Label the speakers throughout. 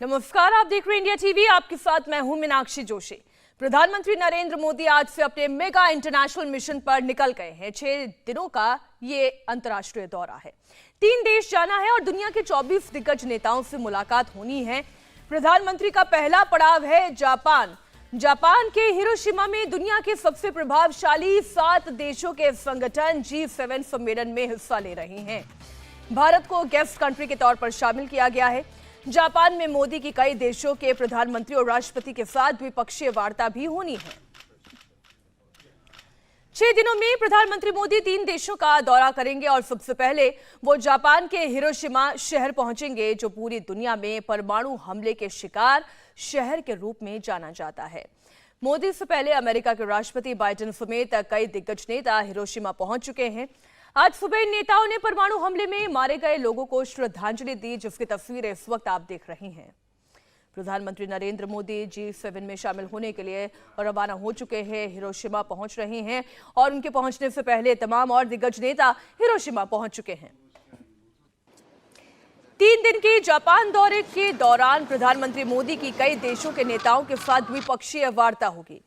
Speaker 1: नमस्कार, आप देख रहे हैं इंडिया टीवी। आपके साथ मैं हूं मीनाक्षी जोशी। प्रधानमंत्री नरेंद्र मोदी आज से अपने मेगा इंटरनेशनल मिशन पर निकल गए हैं। 6 दिनों का ये अंतर्राष्ट्रीय दौरा है। 3 देश जाना है और दुनिया के 24 दिग्गज नेताओं से मुलाकात होनी है। प्रधानमंत्री का पहला पड़ाव है जापान। जापान के हिरोशिमा में दुनिया के सबसे प्रभावशाली 7 देशों के संगठन G7 सम्मेलन में हिस्सा ले रहे हैं। भारत को गेस्ट कंट्री के तौर पर शामिल किया गया है। जापान में मोदी की कई देशों के प्रधानमंत्री और राष्ट्रपति के साथ द्विपक्षीय वार्ता भी होनी है। 6 दिनों में प्रधानमंत्री मोदी 3 देशों का दौरा करेंगे और सबसे पहले वो जापान के हिरोशिमा शहर पहुंचेंगे, जो पूरी दुनिया में परमाणु हमले के शिकार शहर के रूप में जाना जाता है। मोदी से पहले अमेरिका के राष्ट्रपति बाइडेन समेत कई दिग्गज नेता हिरोशिमा पहुंच चुके हैं। आज सुबह इन नेताओं ने परमाणु हमले में मारे गए लोगों को श्रद्धांजलि दी, जिसकी तस्वीरें इस वक्त आप देख रहे हैं। प्रधानमंत्री नरेंद्र मोदी G7 में शामिल होने के लिए रवाना हो चुके हैं, हिरोशिमा पहुंच रहे हैं और उनके पहुंचने से पहले तमाम और दिग्गज नेता हिरोशिमा पहुंच चुके हैं। 3 दिन के जापान दौरे के दौरान प्रधानमंत्री मोदी की कई देशों के नेताओं के साथ द्विपक्षीय वार्ता होगी।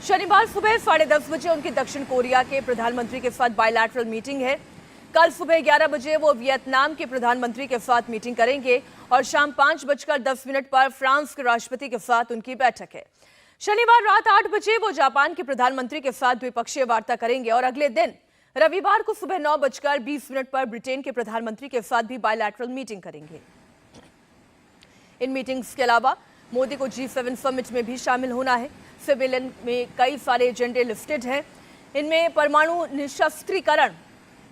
Speaker 1: शनिवार सुबह 10:30 बजे उनकी दक्षिण कोरिया के प्रधानमंत्री के साथ बायलैटरल मीटिंग है। कल सुबह 11 बजे वो वियतनाम के प्रधानमंत्री के साथ मीटिंग करेंगे और शाम 5:10 पर फ्रांस के राष्ट्रपति के साथ उनकी बैठक है। शनिवार रात 8 बजे वो जापान के प्रधानमंत्री के साथ द्विपक्षीय वार्ता करेंगे और अगले दिन रविवार को सुबह 9:20 पर ब्रिटेन के प्रधानमंत्री के साथ भी बायलैटरल मीटिंग करेंगे। इन मीटिंग्स के अलावा मोदी को G7 समिट में भी शामिल होना है। सम्मेलन में कई सारे एजेंडे लिस्टेड हैं। इनमें परमाणु निशस्त्रीकरण,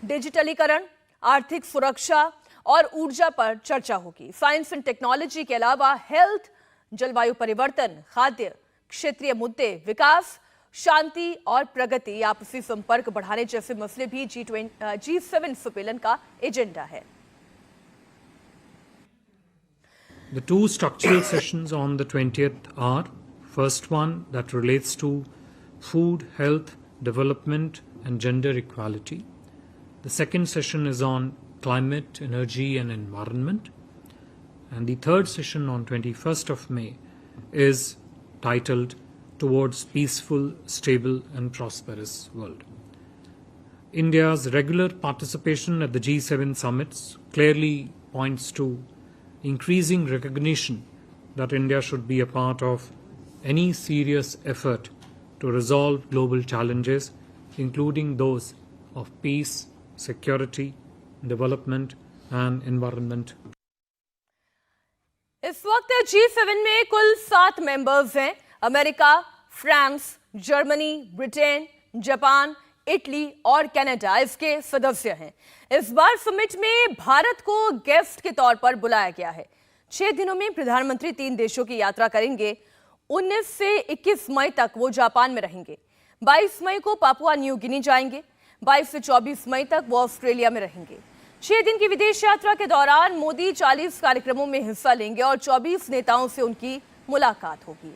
Speaker 1: डिजिटलीकरण, आर्थिक सुरक्षा और ऊर्जा पर चर्चा होगी। साइंस एंड टेक्नोलॉजी के अलावा हेल्थ, जलवायु परिवर्तन, खाद्य, क्षेत्रीय मुद्दे, विकास, शांति और प्रगति, आपसी संपर्क बढ़ाने जैसे मसले भी G7 सम्मेलन का एजेंडा है।
Speaker 2: The 2 structural sessions on the 20th are: first one that relates to food, health, development and gender equality. The second session is on climate, energy and environment. And the third session on 21st of May is titled Towards Peaceful, Stable and Prosperous World. India's regular participation at the G7 summits clearly points to increasing recognition that India should be a part of any serious effort to resolve global challenges, including those of peace, security, development and environment.
Speaker 1: इस वक्त G7 में कुल 7 members हैं। America, France, Germany, Britain, Japan, Italy और Canada इसके सदस्य हैं। इस बार समिट में भारत को गेस्ट के तौर पर बुलाया गया है। 6 दिनों में प्रधानमंत्री 3 देशों की यात्रा करेंगे। 19 से 21 मई तक वो जापान में रहेंगे। 22 मई को पापुआ न्यू गिनी जाएंगे। 22 से 24 मई तक वो ऑस्ट्रेलिया में रहेंगे। 6 दिन की विदेश यात्रा के दौरान मोदी 40 कार्यक्रमों में हिस्सा लेंगे और 24 नेताओं से उनकी मुलाकात होगी।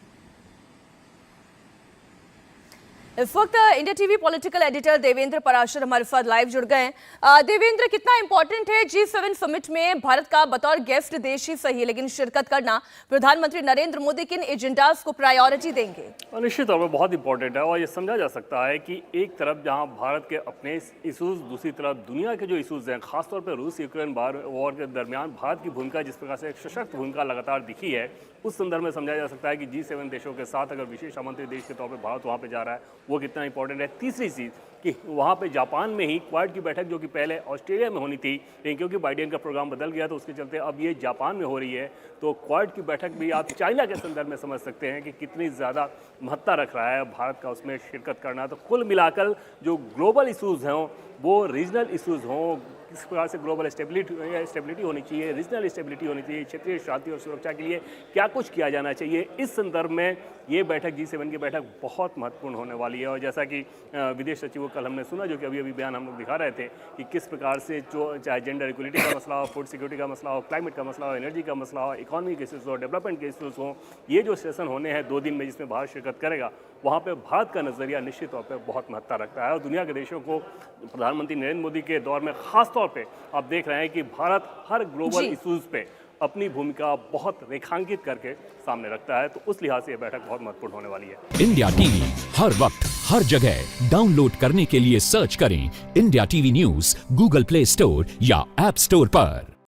Speaker 1: इस वक्त India TV political editor Devendra Parashar हमारे साथ लाइव जुड़ गए हैं। देवेंद्र, कितना इंपॉर्टेंट है G7 समिट में भारत का बतौर गेस्ट देश ही सही लेकिन शिरकत करना? प्रधानमंत्री नरेंद्र मोदी किन एजेंडास को प्रायोरिटी देंगे?
Speaker 3: निश्चित तौर पर बहुत इंपॉर्टेंट है और ये समझा जा सकता है कि एक तरफ जहां भारत के अपने इशूज़, दूसरी तरफ दुनिया के जो इशूज़ हैं, खासतौर पर रूस यूक्रेन वॉर के दरमियान भारत की भूमिका जिस प्रकार से एक सशक्त भूमिका लगातार दिखी है, उस संदर्भ में समझा जा सकता है कि G7 देशों के साथ अगर विशेष आमंत्रित देश के तौर पर भारत वहाँ पे जा रहा है, वो कितना इंपॉर्टेंट है। तीसरी चीज़ कि वहाँ पे जापान में ही क्वाड की बैठक जो कि पहले ऑस्ट्रेलिया में होनी थी, लेकिन क्योंकि बाइडेन का प्रोग्राम बदल गया तो उसके चलते अब ये जापान में हो रही है। तो क्वाड की बैठक भी आप चाइना के संदर्भ में समझ सकते हैं कि कितनी ज़्यादा महत्ता रख रहा है भारत का उसमें शिरकत करना। तो कुल मिलाकर जो ग्लोबल इशूज़ हों, वो रीजनल इशूज़ हों, किस प्रकार से ग्लोबल स्टेबिलिटी होनी चाहिए, रीजनल स्टेबिलिटी होनी चाहिए, क्षेत्रीय शांति और सुरक्षा के लिए क्या कुछ किया जाना चाहिए, इस संदर्भ में ये बैठक G7 की बैठक बहुत महत्वपूर्ण होने वाली है। और जैसा कि विदेश सचिव को कल हमने सुना, जो कि अभी बयान हम लोग दिखा रहे थे, कि किस प्रकार से जो चाहे जेंडर इक्वलिटी का मसला हो, फूड सिक्योरिटी का मसला हो, क्लाइमेट का मसला हो, एनर्जी का मसला हो, इकोनॉमी के इशूज़ हो, डेवलपमेंट के इशूज़ हो, ये जो सेशन होने हैं 2 दिन में जिसमें भारत शिरकत करेगा, वहाँ पर भारत का नज़रिया निश्चित तौर पर बहुत महत्ता रखता है। और दुनिया के देशों को प्रधानमंत्री नरेंद्र मोदी के दौर में खास तौर पर आप देख रहे हैं कि भारत हर ग्लोबल इशूज़ पे अपनी भूमिका बहुत रेखांकित करके सामने रखता है। तो उस लिहाज से यह बैठक बहुत महत्वपूर्ण होने वाली है।
Speaker 4: इंडिया टीवी हर वक्त हर जगह डाउनलोड करने के लिए सर्च करें India TV news Google play store या ऐप स्टोर पर।